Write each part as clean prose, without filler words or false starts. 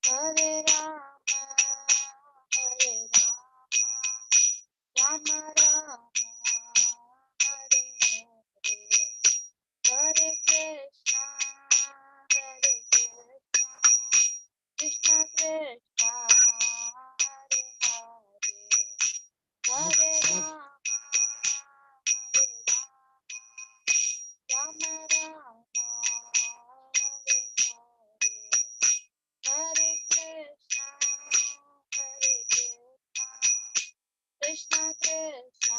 Hare Rama, Hare Rama, Rama Rama, Hare Hare, Hare Krishna, Hare Krishna, Krishna Krishna, Hare Hare, Hare Rama, Hare Rama, Rama Rama, Hare Hare, Hare Krishna, Hare Krishna, Krishna Krishna,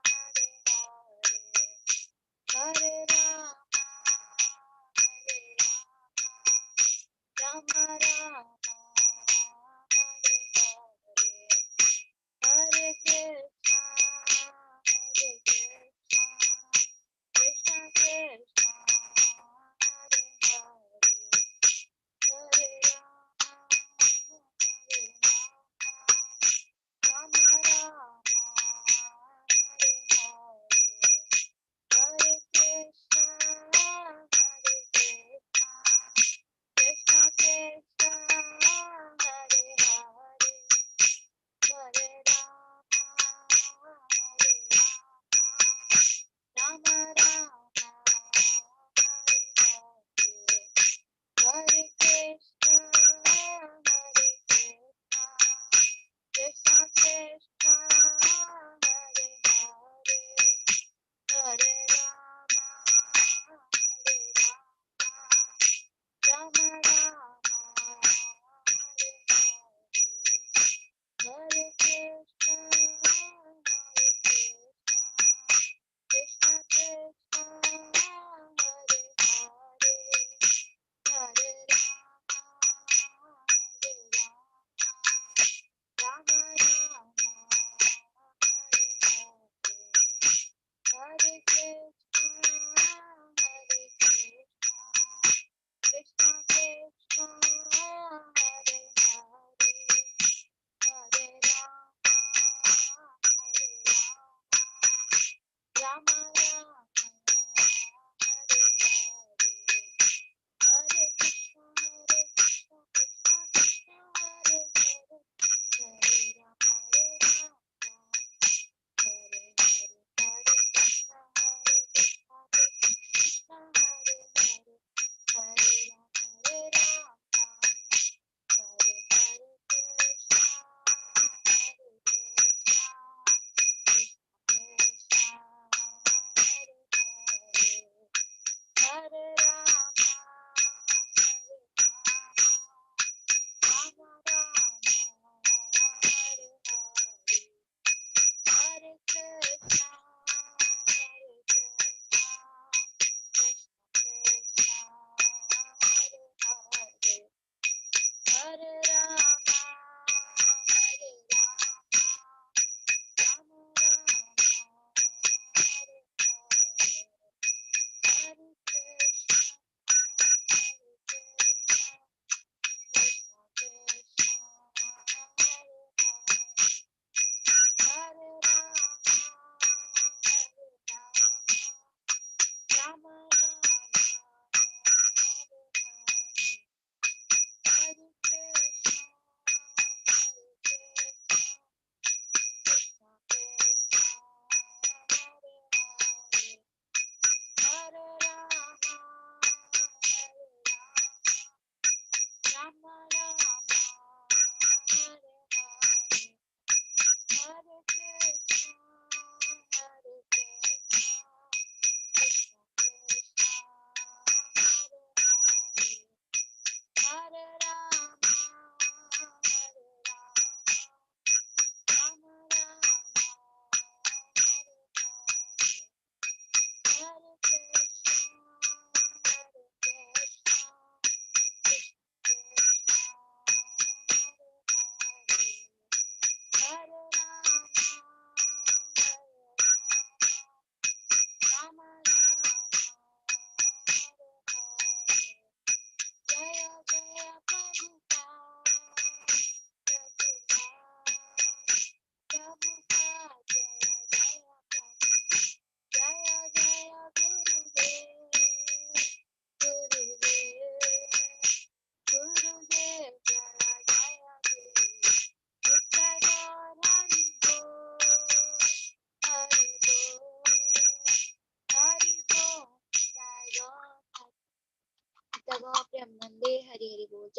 Hare Hare, Hare Rama, Hare Rama, Rama Rama, Hare Hare, Hare Krishna, Hare Krishna, Krishna Krishna, Hare Hare, Hare Rama, Hare Rama, Rama Rama, Hare Hare, Hare Krishna, Hare Krishna, Krishna Krishna,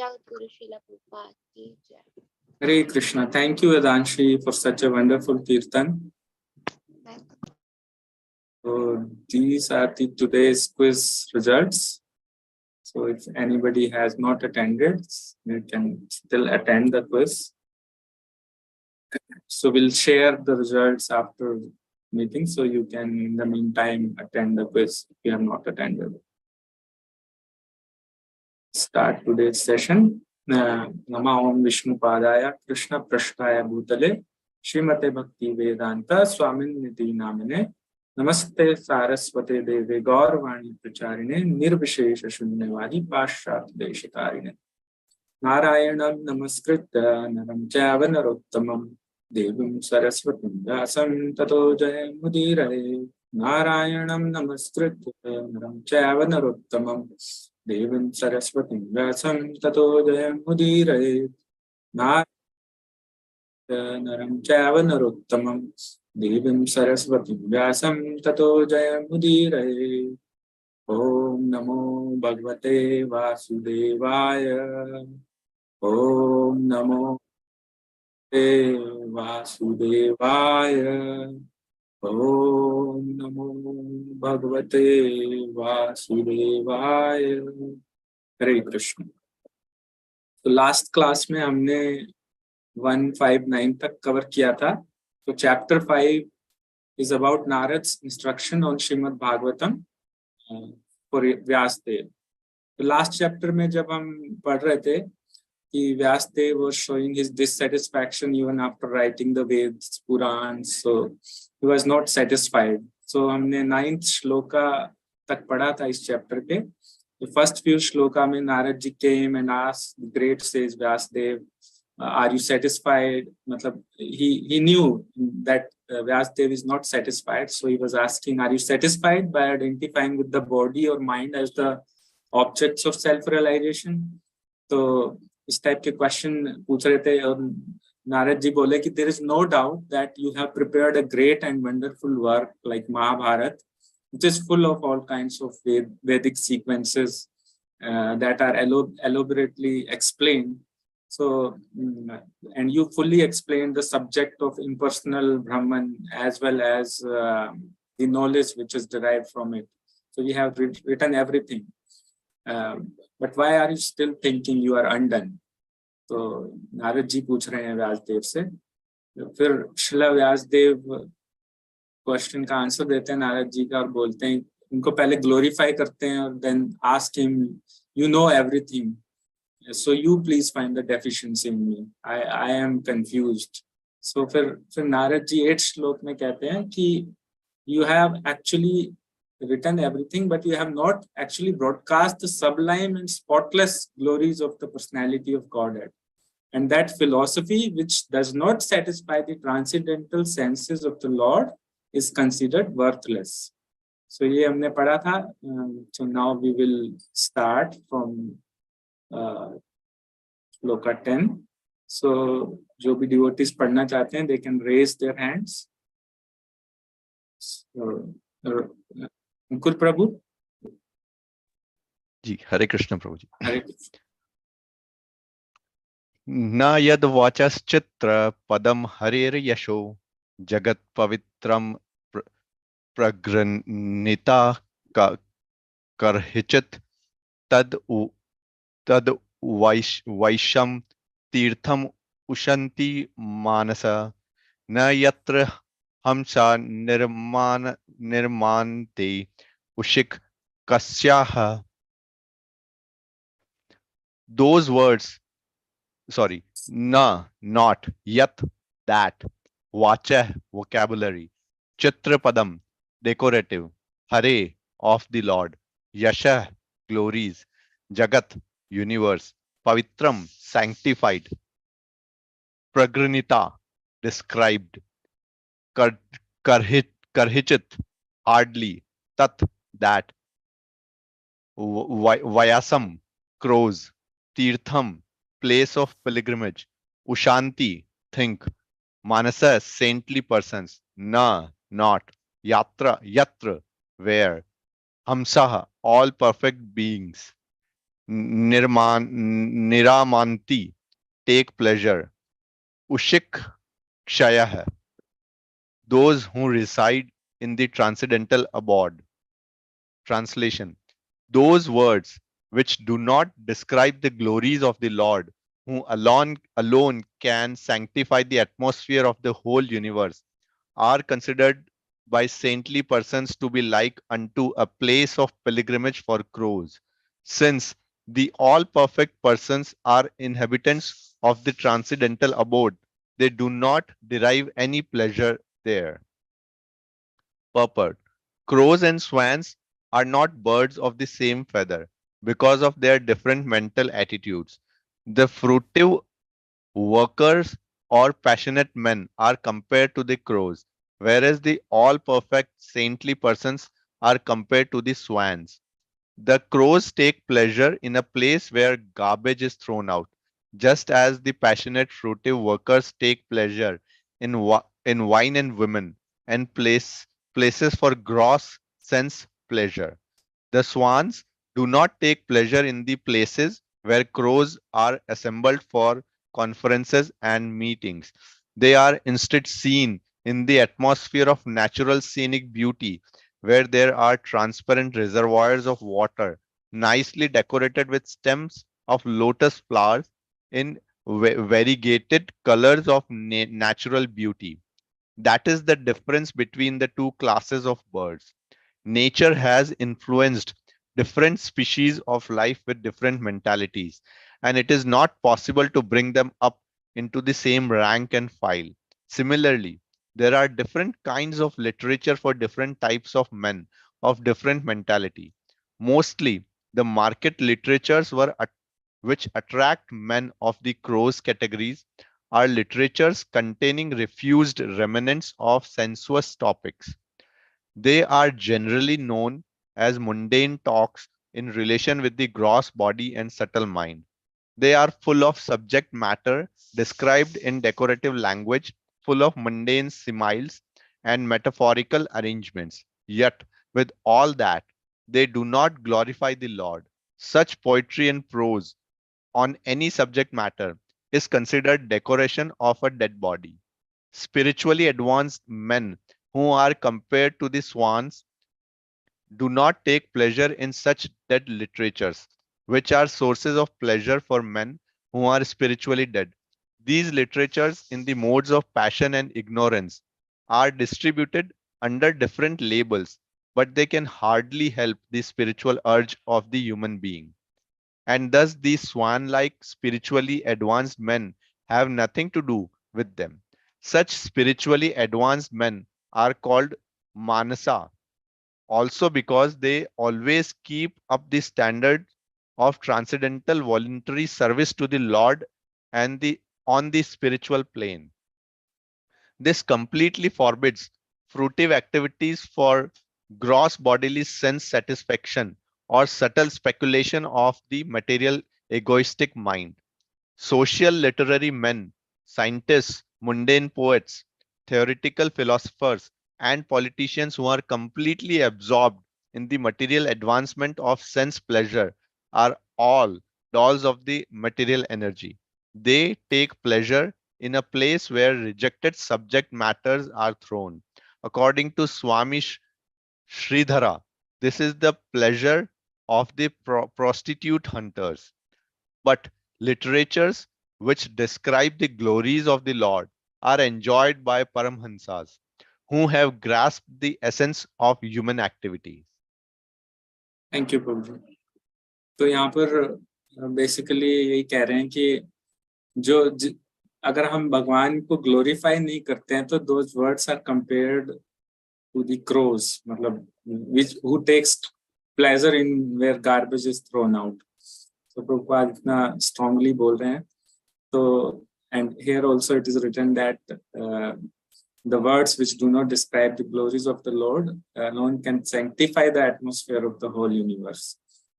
Jagadguru Srila Prabhupada ki jai. Hare Krishna. Thank you, Vedanshi, for such a wonderful kirtan. So these are the today's quiz results. So if anybody has not attended, you can still attend the quiz. So we'll share the results after meeting, so you can in the meantime attend the quiz if you have not attended. Start today's session. Nama Om Vishnu Padaya Krishna Prashtaya Bhutale Srimate Bhakti Vedanta Swamin Niti Namine Namaste Saraswate Deve Gaurvani Pracharine Nirvishesha Shunyavadi Pashat Deshikarine Narayanam Namaskritya Naram Chava Narottamam Devim Saraswatim Vyasam Tato Jayam Mudiraye Narayanam Namaskritya Naram Chava Narottamam Devim Saraswatim Vyasam Tato Jayam Mudiraye Naram Chava Narottamam Devim Saraswatim Vyasam Tato Jayam Mudiraye Om Namo Bhagavate Vasudevaya Om Namo Vasudevaya Om Namo Bhagavate Vasudevaya. Hare Krishna. तो last class में हमने 159 तक cover किया था. तो chapter 5 is about Narad's instruction on Srimad Bhagavatam for Vyasdev. तो last chapter में जब हम पढ़ रहे थे कि Vyasdev was showing his dissatisfaction even after writing the Veds, Purans, so he was not satisfied. So हमने 9th श्लोका तक पढ़ा था इस चैप्टर के. The first few shloka mein Narad ji came and asked the great sage Vyasdev, are you satisfied? Matlab, he knew that Vyasdev is not satisfied, so he was asking, are you satisfied by identifying with the body or mind as the objects of self-realization? तो इस type के question पूछ रहे थे और नारद जी बोले कि there is no doubt that you have prepared a great and wonderful work like Mahabharata, which is full of all kinds of Vedic sequences that are elaborately explained. So, and you fully explained the subject of impersonal Brahman as well as the knowledge which is derived from it. So you have written everything. But why are you still thinking you are undone? तो नारद जी पूछ रहे हैं व्यासदेव से. फिर Srila Vyasdev question का answer देते हैं नारद जी का और बोलते हैं, उनको पहले ग्लोरीफाई करते हैं और then ask him, you know everything, so you please find the deficiency in me, I am confused. So फिर नारद जी 8th श्लोक में कहते हैं कि you have actually written everything, but you have not actually broadcast the sublime and spotless glories of the personality of Godhead. And that philosophy which does not satisfy the transcendental senses of the Lord is considered worthless. So ये हमने पढ़ा था. So now we will start from Shloka 10. So जो भी devotees पढ़ना चाहते हैं, they can raise their hands. अंकुर प्रभु जी. हरे कृष्ण प्रभु जी. हरे कृष्ण. न यद वाचश्चित्र पदम हरेर यशो जगत पवित्रम प्रगृह्णीता करहिचित तद वैशम तीर्थम उशन्ति मानस न यत्र हमसा निर्मान्ते उशिक कस्याह. Those words, sorry, na, not, yat, that, vacha, vocabulary, chitra padam, decorative, hare, of the Lord, yasha, glories, jagat, universe, pavitram, sanctified, pragranita, described, karhichit, hardly, tat, that, vayasam, crows, Tirtham, place of pilgrimage. Ushanti, think. Manasa, saintly persons. Na, not. Yatra, yatra, where. Hamsaha, all perfect beings. niramanti, take pleasure. Ushik kshaya, those who reside in the transcendental abode. Translation: those words which do not describe the glories of the Lord, who alone can sanctify the atmosphere of the whole universe, are considered by saintly persons to be like unto a place of pilgrimage for crows, since the all perfect persons are inhabitants of the transcendental abode. They do not derive any pleasure there. Purport: crows and swans are not birds of the same feather because of their different mental attitudes. The fruitive workers or passionate men are compared to the crows, whereas the all perfect saintly persons are compared to the swans. The crows take pleasure in a place where garbage is thrown out, just as the passionate fruitive workers take pleasure in wine and women, and places for gross sense pleasure. The swans do not take pleasure in the places where crows are assembled for conferences and meetings. They are instead seen in the atmosphere of natural scenic beauty, where there are transparent reservoirs of water, nicely decorated with stems of lotus flowers in variegated colors of natural beauty. That is the difference between the two classes of birds. Nature has influenced different species of life with different mentalities, and it is not possible to bring them up into the same rank and file. Similarly, there are different kinds of literature for different types of men of different mentality. Mostly, the market literatures which attract men of the crows categories are literatures containing refused remnants of sensuous topics. They are generally known as mundane talks in relation with the gross body and subtle mind. They are full of subject matter described in decorative language, full of mundane similes and metaphorical arrangements. Yet, with all that, they do not glorify the Lord. Such poetry and prose on any subject matter is considered decoration of a dead body. Spiritually advanced men who are compared to the swans do not take pleasure in such dead literatures, which are sources of pleasure for men who are spiritually dead. These literatures, in the modes of passion and ignorance, are distributed under different labels, but they can hardly help the spiritual urge of the human being. And thus, these swan like spiritually advanced men have nothing to do with them. Such spiritually advanced men are called manasa, also because they always keep up the standard of transcendental voluntary service to the Lord and the on the spiritual plane. This completely forbids fruitive activities for gross bodily sense satisfaction or subtle speculation of the material egoistic mind. Social literary men, scientists, mundane poets, theoretical philosophers, and politicians who are completely absorbed in the material advancement of sense pleasure are all dolls of the material energy. They take pleasure in a place where rejected subject matters are thrown. According to Swami Sridhara, this is the pleasure of the prostitute hunters. But literatures which describe the glories of the Lord are enjoyed by Paramhansas who have grasped the essence of human activity. Thank you Prabhu ji. तो यहाँ पर basically यही कह रहे हैं कि अगर हम भगवान को ग्लोरीफाई नहीं करते हैं तो those words are compared to the crows, मतलब which who takes pleasure in where garbage is thrown out. तो प्रभुपाद इतना स्ट्रांगली बोल रहे हैं। तो and here also it is written that the words which do not describe the glories of the Lord alone can sanctify the atmosphere of the whole universe,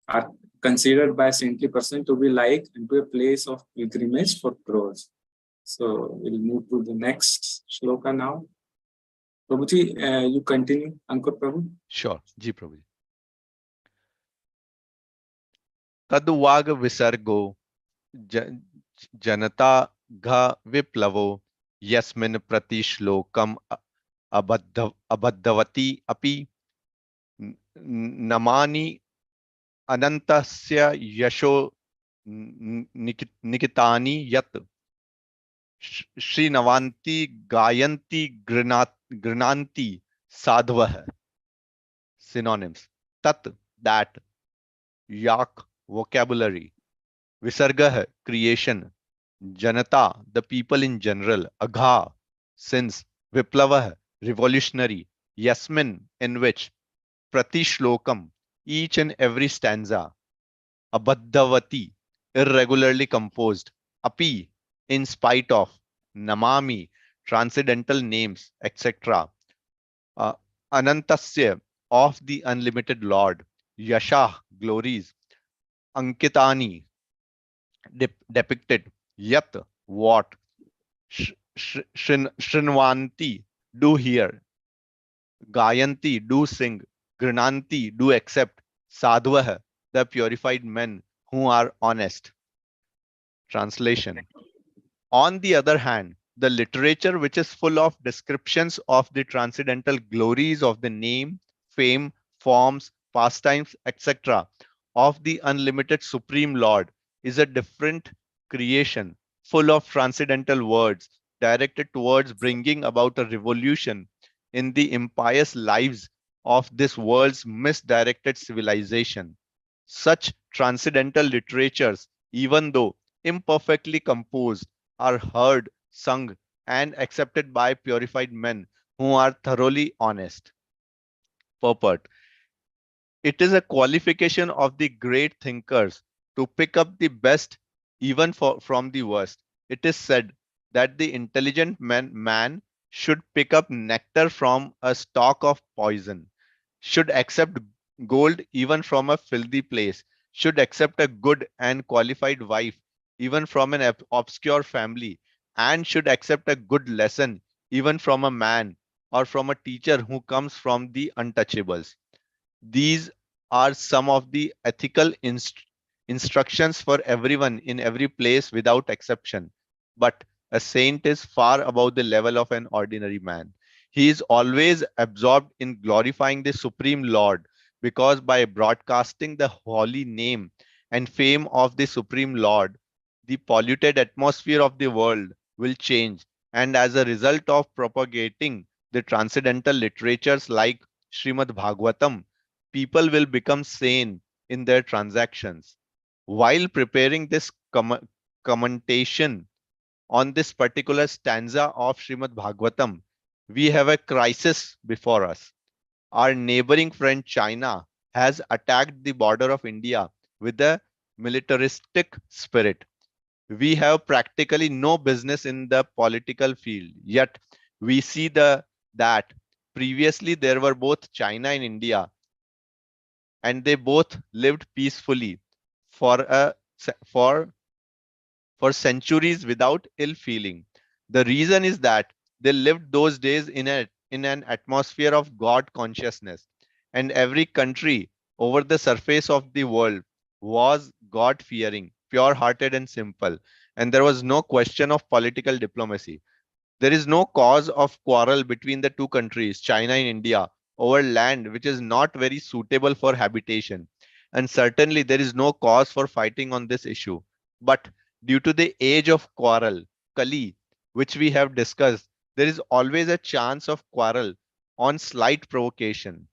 are considered by a saintly person to be like into a place of pilgrimage for crows. So we'll move to the next shloka now. Prabhuji, you continue, Ankur Prabhu. Sure, Ji Prabhu. तद्वाग विसर्गो जनता घ विप्लवो यस्मिन् प्रतिश्लोकम अबद्धवती अपि नमानि अनन्तस्य यशो निकितानि यत् श्रीनवान्ति गायन्ति गृणान्ति साधवः. Synonyms: tat, that; yak, vocabulary; visargah, creation; janata, the people in general; agha, since; viplavah, revolutionary; yasmin, in which; pratishlokam, each and every stanza; abhaddhavati, irregularly composed; api, in spite of; namami, transcendental names, etc. uh, Anantasya, of the unlimited Lord; Yashah, glories; Ankitani, depicted; Yat, what; Shrinvanti, do hear; Gayanti, do sing; Grananti, do accept; Sadhvah, the purified men who are honest. Translation: On the other hand, the literature which is full of descriptions of the transcendental glories of the name, fame, forms, pastimes, etc., of the unlimited Supreme Lord is a different creation, full of transcendental words, directed towards bringing about a revolution in the impious lives of this world's misdirected civilization. Such transcendental literatures, even though imperfectly composed, are heard, sung, and accepted by purified men who are thoroughly honest. Purport: It is a qualification of the great thinkers to pick up the best even from the worst. It is said that the intelligent man should pick up nectar from a stalk of poison, should accept gold even from a filthy place, should accept a good and qualified wife even from an obscure family, and should accept a good lesson even from a man or from a teacher who comes from the untouchables. These are some of the ethical instructions for everyone in every place without exception. But a saint is far above the level of an ordinary man. He is always absorbed in glorifying the Supreme Lord, because by broadcasting the holy name and fame of the Supreme Lord, the polluted atmosphere of the world will change. And as a result of propagating the transcendental literatures like Srimad Bhagavatam, people will become sane in their transactions. While preparing this commentation on this particular stanza of Srimad Bhagavatam, we have a crisis before us. Our neighboring friend China has attacked the border of India with a militaristic spirit. We have practically no business in the political field, yet we see that previously there were both China and India, and they both lived peacefully for a for centuries without ill feeling. The reason is that they lived those days in an atmosphere of God consciousness, and every country over the surface of the world was God fearing, pure hearted, and simple, and there was no question of political diplomacy. There is no cause of quarrel between the two countries, China and India, over land which is not very suitable for habitation. And certainly there is no cause for fighting on this issue. But due to the age of quarrel, Kali, which we have discussed, there is always a chance of quarrel on slight provocation.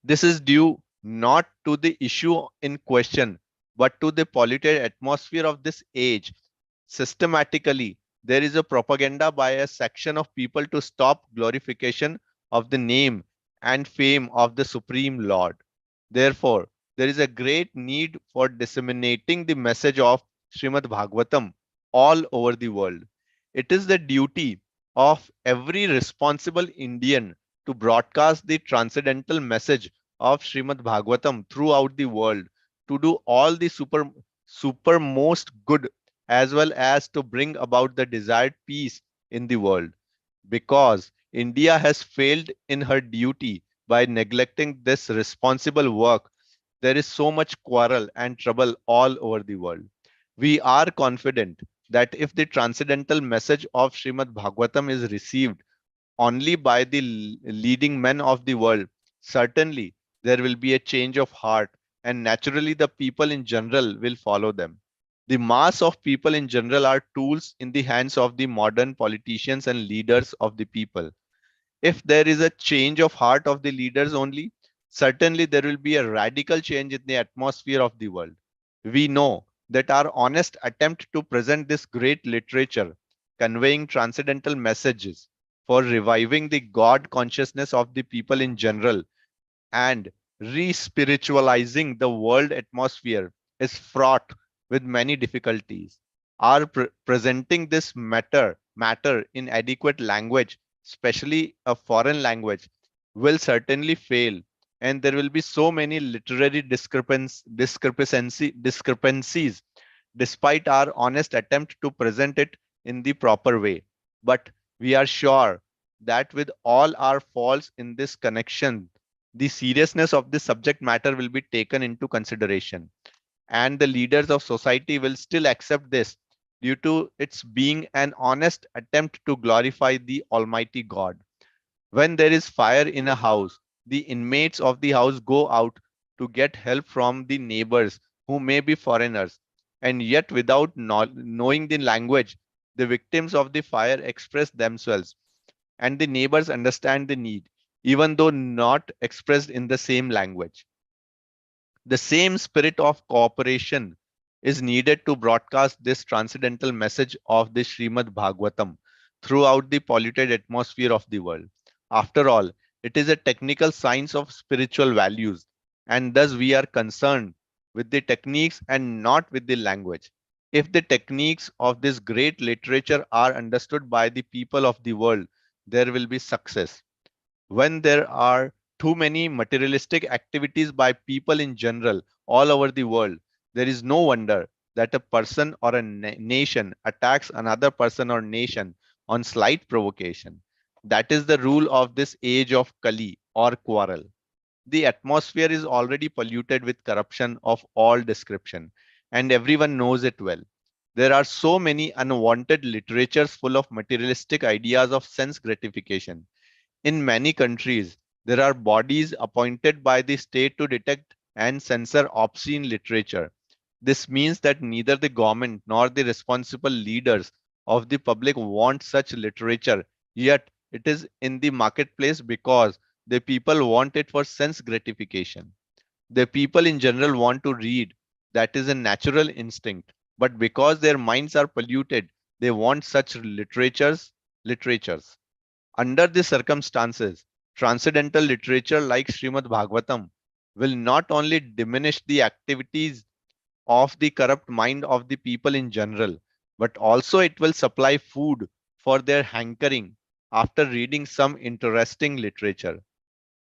This is due not to the issue in question, but to the polluted atmosphere of this age. Systematically, there is a propaganda by a section of people to stop glorification of the name and fame of the Supreme Lord. Therefore, there is a great need for disseminating the message of Srimad Bhagavatam all over the world. It is the duty of every responsible Indian to broadcast the transcendental message of Srimad Bhagavatam throughout the world, to do all the supermost good, as well as to bring about the desired peace in the world. Because India has failed in her duty by neglecting this responsible work, there is so much quarrel and trouble all over the world. We are confident that if the transcendental message of Srimad Bhagavatam is received only by the leading men of the world, certainly there will be a change of heart, and naturally the people in general will follow them. The mass of people in general are tools in the hands of the modern politicians and leaders of the people. If there is a change of heart of the leaders only, certainly there will be a radical change in the atmosphere of the world. We know that our honest attempt to present this great literature, conveying transcendental messages for reviving the God consciousness of the people in general and re-spiritualizing the world atmosphere, is fraught with many difficulties. Our presenting this matter in adequate language, especially a foreign language, will certainly fail, and there will be so many literary discrepancies despite our honest attempt to present it in the proper way. But we are sure that with all our faults in this connection, the seriousness of the subject matter will be taken into consideration, and the leaders of society will still accept this due to its being an honest attempt to glorify the Almighty God. When there is fire in a house, the inmates of the house go out to get help from the neighbors who may be foreigners, and yet without knowing the language, the victims of the fire express themselves, and the neighbors understand the need, even though not expressed in the same language. The same spirit of cooperation is needed to broadcast this transcendental message of the Srimad Bhagavatam throughout the polluted atmosphere of the world. After all, it is a technical science of spiritual values, and thus we are concerned with the techniques and not with the language. If the techniques of this great literature are understood by the people of the world, there will be success. When there are too many materialistic activities by people in general all over the world, there is no wonder that a person or a nation attacks another person or nation on slight provocation. That is the rule of this age of Kali or quarrel. The atmosphere is already polluted with corruption of all description, and everyone knows it well. There are so many unwanted literatures full of materialistic ideas of sense gratification. In many countries, there are bodies appointed by the state to detect and censor obscene literature. This means that neither the government nor the responsible leaders of the public want such literature, yet it is in the marketplace because the people want it for sense gratification. The people in general want to read, that is a natural instinct, but because their minds are polluted, they want such literatures. Under these circumstances, transcendental literature like Srimad Bhagavatam will not only diminish the activities of the corrupt mind of the people in general, but also it will supply food for their hankering after reading some interesting literature.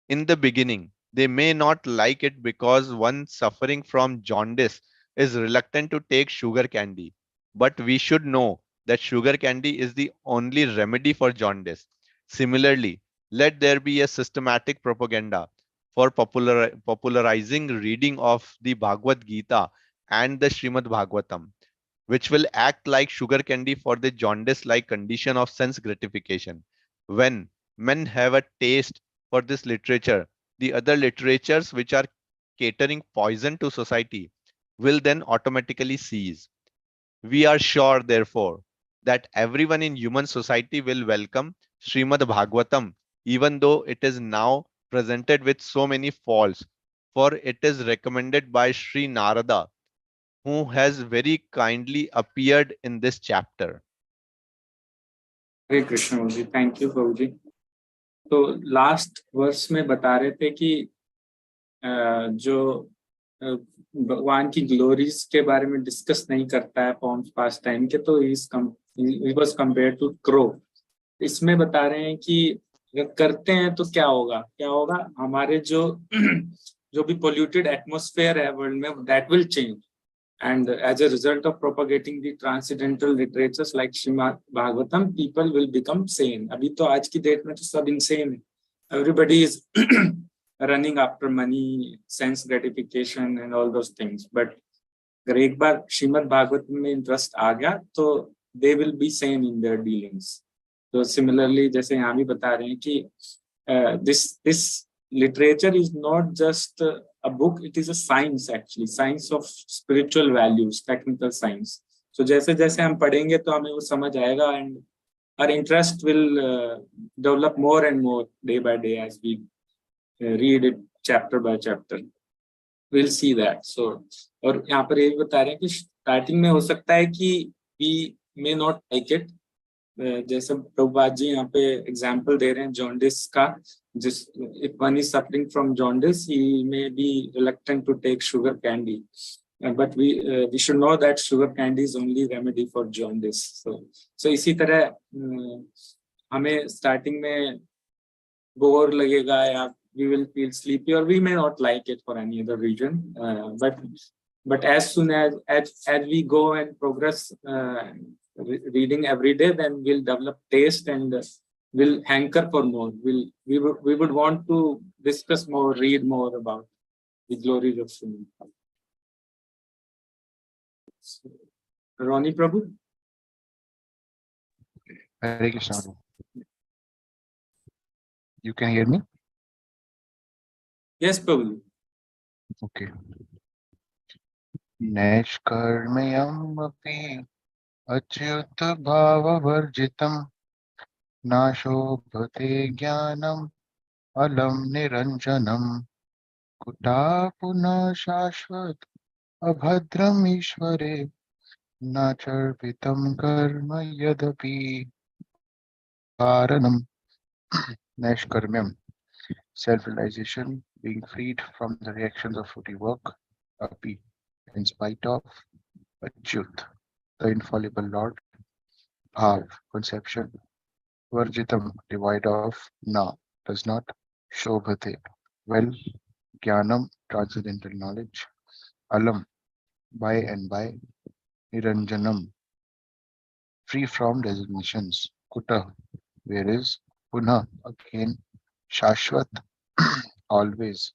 In the beginning, they may not like it because one suffering from jaundice is reluctant to take sugar candy. But we should know that sugar candy is the only remedy for jaundice. Similarly, let there be a systematic propaganda for popularizing reading of the Bhagavad Gita and the Srimad Bhagavatam, which will act like sugar candy for the jaundice like condition of sense gratification. When men have a taste for this literature, the other literatures which are catering poison to society will then automatically cease. We are sure, therefore, that everyone in human society will welcome Srimad Bhagavatam, even though it is now presented with so many faults, for it is recommended by Sri Narada, who has very kindly appeared in this chapter. Hare Krishna Prabhu ji, thank you Prabhu ji. तो last verse में बता रहे थे कि जो भगवान की glories के बारे में डिस्कस नहीं करता है फॉर्म्स पास टाइम के, तो he was compared to crow. इसमें बता रहे हैं कि अगर करते हैं तो क्या होगा हमारे जो जो भी पोल्यूटेड एटमॉस्फेयर है वर्ल्ड में, that will change, and as a result of propagating the transcendental literatures like Srimad Bhagavatam, people will become sane. अभी तो आज की डेट में तो सब insane है, everybody is running after money, sense gratification and all those things. But अगर एक बार श्रीमद् भागवत में इंटरेस्ट आ गया तो they will be same in their dealings. तो similarly जैसे यहाँ भी बता रहे हैं कि this literature is not just a book, it is a science actually, science of spiritual values, technical science. So जैसे जैसे हम पढ़ेंगे तो हमें वो समझ आएगा and our interest will develop more and more day by day as we read it chapter by chapter. We'll see that. So और यहाँ पर ये भी बता रहे हैं कि स्टार्टिंग में हो सकता है कि we may not like it. जैसे प्रभुपाद जी यहाँ पे एग्जाम्पल दे रहे हैं जॉन्डिस का, जिस if one is suffering from jaundice, he may be reluctant to take sugar candy. But we should know that sugar candy is only remedy for jaundice. So इसी तरह हमें स्टार्टिंग में बोर लगेगा या we will feel sleepy or we may not like it for any other reason. But as soon as we go and progress reading every day, then we'll develop taste and we'll hanker for more. We would want to discuss more, read more about the glories of Srimad. Ronnie Prabhu? Hare Krishna. You can hear me? Yes, Prabhu. Okay. Naiškarmyam api achyuta bhava varjitam nashobhate jnanam alam niranjanam kuta puna shashvat abhadram ishvare nacharpitam karma yadapi karanam. Naiškarmyam, self-realization, being freed from the reactions of fruity work, api, in spite of, achyut, the infallible Lord, bhav, conception, varjitam, devoid of, na, does not, shobhate, well, jnanam, transcendental knowledge, alam, by and by, niranjanam, free from designations, kuta, where is, puna, again, shashvat, always,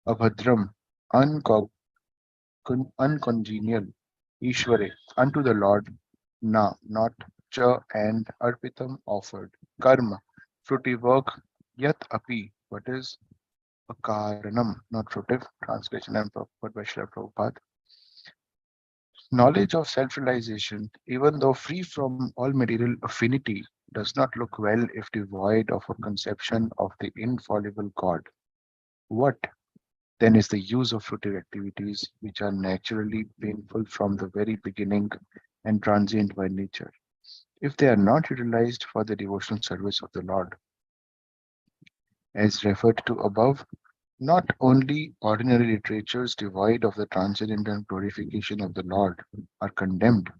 abhadram, uncongenial, Ishvare, unto the Lord, na, not, cha, and arpitam, offered, karma, fruity work, yat api, what is, akaranam, not fruitive, translation and purport by Srila Prabhupada. Knowledge of self-realization, even though free from all material affinity, does not look well if devoid of a conception of the infallible God. What then is the use of fruitive activities which are naturally painful from the very beginning and transient by nature, if they are not utilized for the devotional service of the Lord? As referred to above, not only ordinary literatures devoid of the transcendental glorification of the Lord are condemned,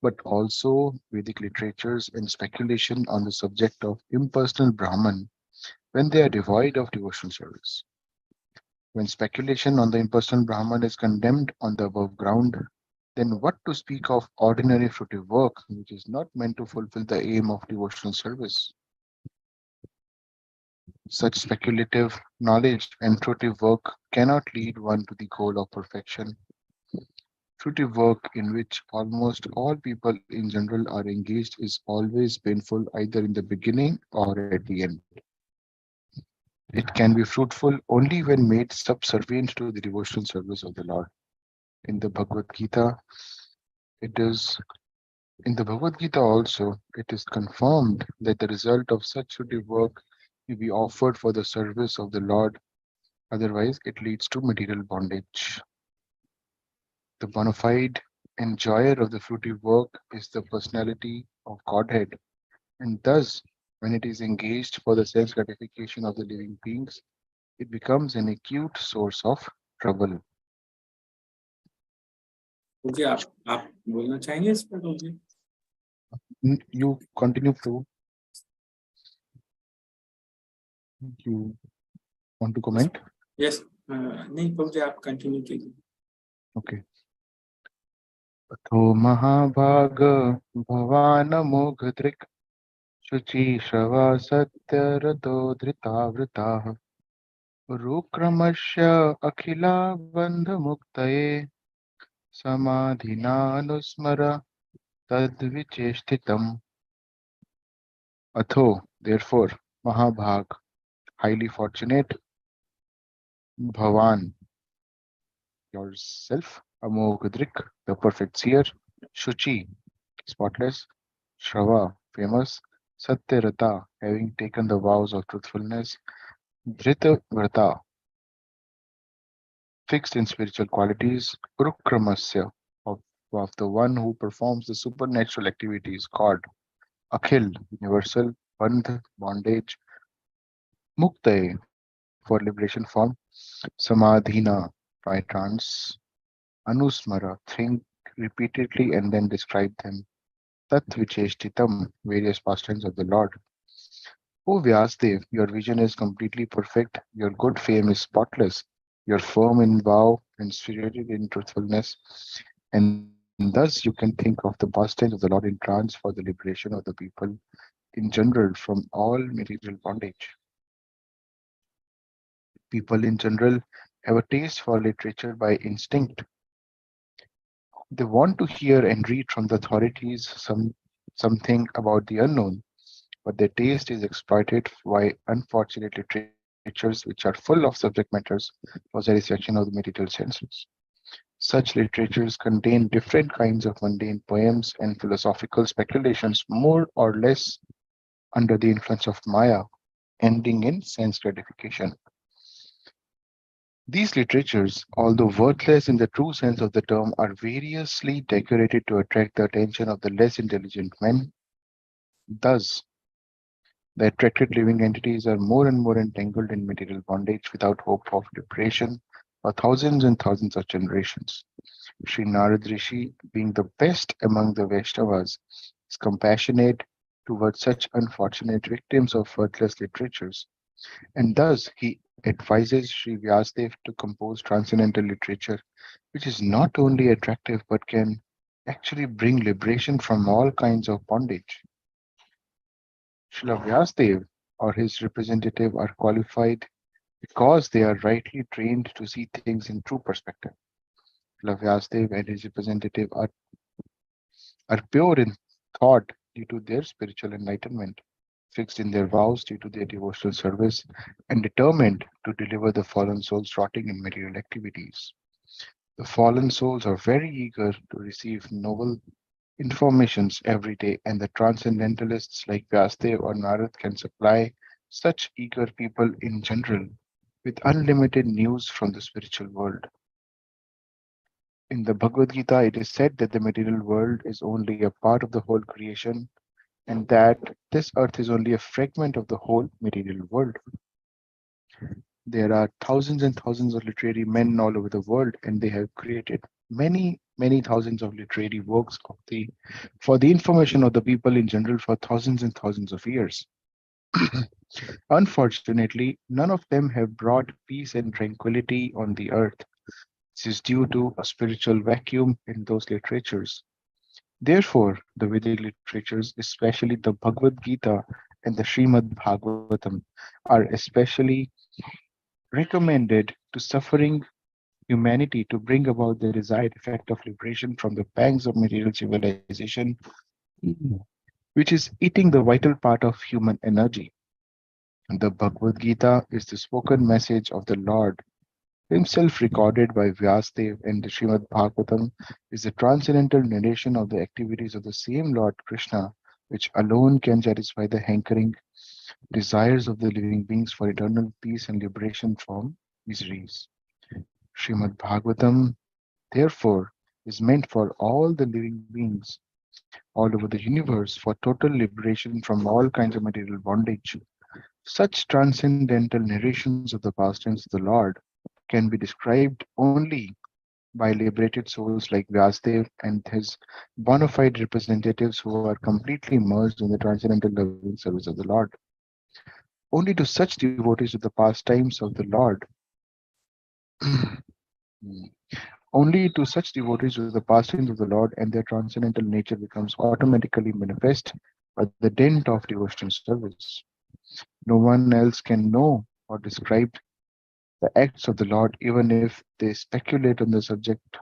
but also Vedic literatures and speculation on the subject of impersonal Brahman when they are devoid of devotional service. When speculation on the impersonal Brahman is condemned on the above ground, then what to speak of ordinary fruitive work which is not meant to fulfill the aim of devotional service? Such speculative knowledge and fruitive work cannot lead one to the goal of perfection. Fruitive work in which almost all people in general are engaged is always painful either in the beginning or at the end. It can be fruitful only when made subservient to the devotional service of the Lord. In the Bhagavad Gita, also, it is confirmed that the result of such fruitive work will be offered for the service of the Lord. Otherwise, it leads to material bondage. The bona fide enjoyer of the fruitive work is the personality of Godhead, and thus, when it is engaged for the self gratification of the living beings, it becomes an acute source of trouble. Okay, आप बोलना चाहेंगे इस पर? You continue to. You want to comment? Yes. नहीं प्रभु आप continue कीजिए. Okay. अथो महाभाग भवान मोघदृक् शुचि श्रवा सत्यरतो धृतावृताः Rukramashya Akhila Bandha Muktaye Samadhinanusmara Tadvicheshtitam. Atho, therefore, Mahabhag, highly fortunate, Bhavan, yourself, Amogdrik, the perfect seer, Shuchi, spotless, Shrava, famous, Satyarata, having taken the vows of truthfulness, Dhritavrata, fixed in spiritual qualities, Urukramasya, of the one who performs the supernatural activities called Akhil, universal, Bandh, bondage, Muktaye, for liberation from Samadhina, by trance, Anusmara, think repeatedly and then describe them. Tat Vicheshtitam, various pastimes of the Lord. O Vyasdev, your vision is completely perfect, your good fame is spotless, you're firm in vow and spirited in truthfulness, and thus you can think of the pastimes of the Lord in trance for the liberation of the people in general from all material bondage. People in general have a taste for literature by instinct. They want to hear and read from the authorities something about the unknown, but their taste is exploited by unfortunate literatures which are full of subject matters for satisfaction of the material senses. Such literatures contain different kinds of mundane poems and philosophical speculations, more or less under the influence of Maya, ending in sense gratification. These literatures, although worthless in the true sense of the term, are variously decorated to attract the attention of the less intelligent men. Thus, the attracted living entities are more and more entangled in material bondage without hope of liberation for thousands and thousands of generations. Sri Narad Rishi, being the best among the Vaishnavas, is compassionate towards such unfortunate victims of worthless literatures, and thus he advises Sri Vyasadeva to compose transcendental literature, which is not only attractive but can actually bring liberation from all kinds of bondage. Srila Vyasadeva or his representative are qualified because they are rightly trained to see things in true perspective. Srila Vyasadeva and his representative are pure in thought due to their spiritual enlightenment, fixed in their vows due to their devotional service, and determined to deliver the fallen souls rotting in material activities. The fallen souls are very eager to receive novel informations every day, and the transcendentalists like Vyasadeva or Narad can supply such eager people in general with unlimited news from the spiritual world. In the Bhagavad Gita, it is said that the material world is only a part of the whole creation and that this earth is only a fragment of the whole material world. There are thousands and thousands of literary men all over the world, and they have created many, many thousands of literary works for the information of the people in general for thousands and thousands of years. Unfortunately, none of them have brought peace and tranquility on the earth. This is due to a spiritual vacuum in those literatures. Therefore, the Vedic literatures, especially the Bhagavad Gita and the Srimad Bhagavatam, are especially recommended to suffering humanity to bring about the desired effect of liberation from the pangs of material civilization, which is eating the vital part of human energy. The Bhagavad Gita is the spoken message of the Lord himself recorded by Vyasadeva, and the Srimad Bhagavatam is the transcendental narration of the activities of the same Lord Krishna, which alone can satisfy the hankering desires of the living beings for eternal peace and liberation from miseries. Srimad Bhagavatam, therefore, is meant for all the living beings all over the universe for total liberation from all kinds of material bondage. Such transcendental narrations of the pastimes of the Lord can be described only by liberated souls like Vyasdev and his bona fide representatives who are completely immersed in the transcendental loving service of the Lord. Only to such devotees of the pastimes of the Lord, only to such devotees of the pastimes of the Lord and their transcendental nature becomes automatically manifest by the dint of devotional service. No one else can know or describe the acts of the Lord, even if they speculate on the subject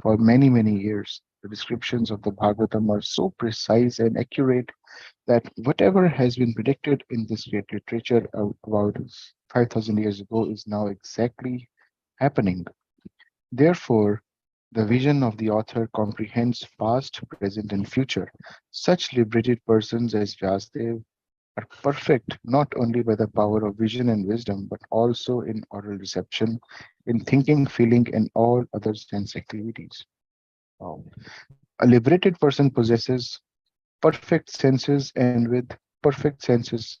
for many, many years. The descriptions of the Bhagavatam are so precise and accurate that whatever has been predicted in this great literature about 5,000 years ago is now exactly happening. Therefore, the vision of the author comprehends past, present, and future. Such liberated persons as Vyasadeva are perfect not only by the power of vision and wisdom, but also in oral reception, in thinking, feeling, and all other sense activities. Wow. A liberated person possesses perfect senses, and with perfect senses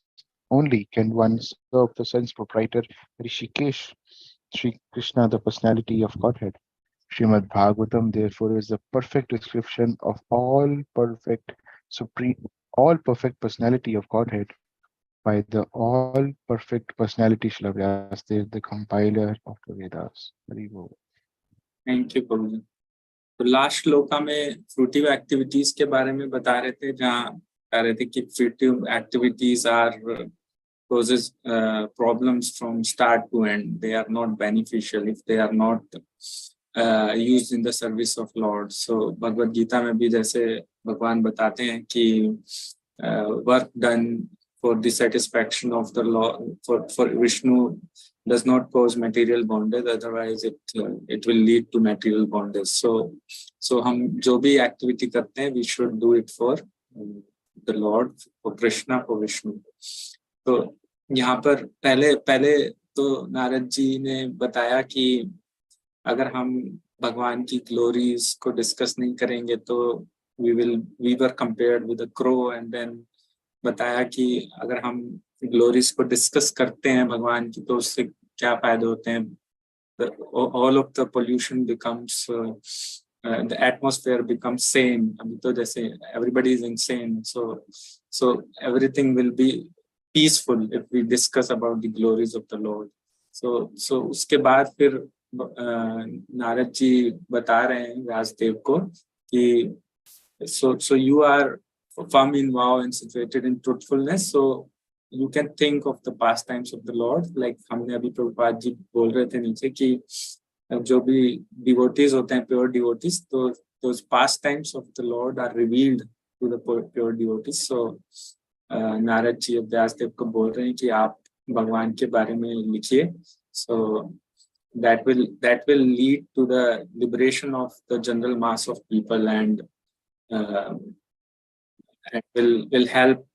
only can one serve the sense proprietor Rishikesh, Sri Krishna, the personality of Godhead. Srimad Bhagavatam, therefore, is a perfect description of all perfect personality of Godhead by the all perfect personality Srila Vyasadeva, the compiler of the Vedas. Hari Bol. Thank you Prabhu ji. तो last shloka में fruitive activities के बारे में बता रहे थे, जहाँ बता रहे थे कि fruitive activities are causes problems from start to end. They are not beneficial if they are not used in the service of Lord. So Bhagavad Gita में भी जैसे भगवान बताते हैं कि work done for the satisfaction of the Lord, for Vishnu, does not cause material bondage. Otherwise, it will lead to material bondage. So हम जो भी activity करते हैं, we should do it for the Lord, for Krishna, for Vishnu. तो यहाँ पर पहले तो नारद जी ने बताया कि अगर हम भगवान की ग्लोरीज को डिस्कस नहीं करेंगे तो we were compared with a crow, and then बताया कि अगर हम ग्लोरीज को डिस्कस करते हैं भगवान की तो उससे क्या फायदे होते हैं. All of the pollution becomes the atmosphere becomes sane. अभी तो जैसे everybody is insane, so everything will be peaceful if we discuss about the glories of the Lord. So उसके बाद फिर नारद जी बता रहे हैं व्यासदेव को कि so you are firm in vow and situated in truthfulness, so you can think of the pastimes of the Lord. Like हमने अभी प्रभुपाद जी बोल रहे थे नीचे कि जो भी devotees होते हैं, pure devotees, तो those pastimes of the Lord are revealed to the pure devotees. So Narad ji Vyasdev को बोल रहे हैं कि आप भगवान के बारे में लिखिए. So that will lead to the liberation of the general mass of people, and will help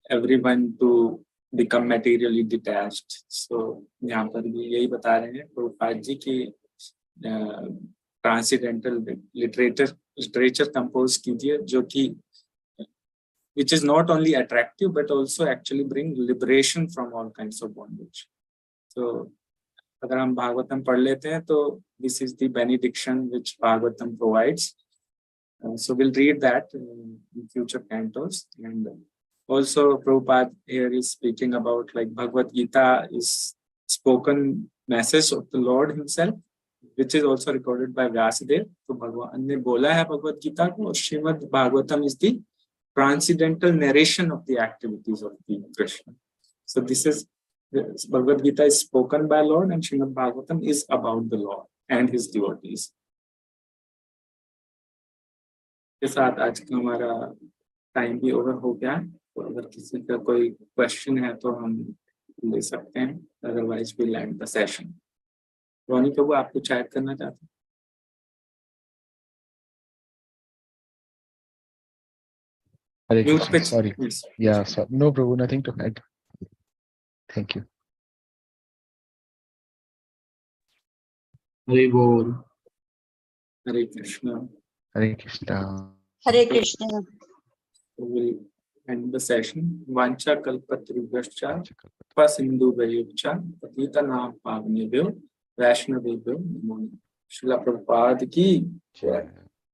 everyone to become materially detached. So यहाँ पर भी यही बता रहे हैं प्रभुपाद जी कि ट्रांसेंडेंटल लिटरेचर कंपोज कीजिए जो कि which is not only attractive but also actually bring liberation from all kinds of bondage. So अगर हम भागवतम पढ़ लेते हैं तो this is the benediction which Bhagavatam provides. So we'll read that in future cantos. And also Prabhupada here is speaking about like Bhagavad Gita is spoken message of the Lord himself, which is also recorded by Vyasadeva. So भगवान ने बोला है भगवद गीता को, और Shrimad Bhagavatam is the transcendental narration of the activities of the Krishna. So this is Bhagavad Gita is spoken by Lord, and Srimad Bhagavatam is about the Lord and his devotees. के साथ आज का हमारा टाइम भी ओवर हो गया. तो अगर किसी का कोई क्वेश्चन है तो हम ले सकते हैं, otherwise we end the session. Roni Prabhu, आप कुछ ऐड करना चाहते हैं? Hare Mute Krishna, pitch. sorry. Yes. Yeah, so no, Prabhu, nothing to add. Thank you. Hare Bol. Hare Krishna. Hare Krishna. Hare Krishna. We'll end the session. Vancha kalpatrubhascha pasindubhayubhcha patitanam pavanebhyo vaishnavebhyo namo. Srila Prabhupada ki Jai.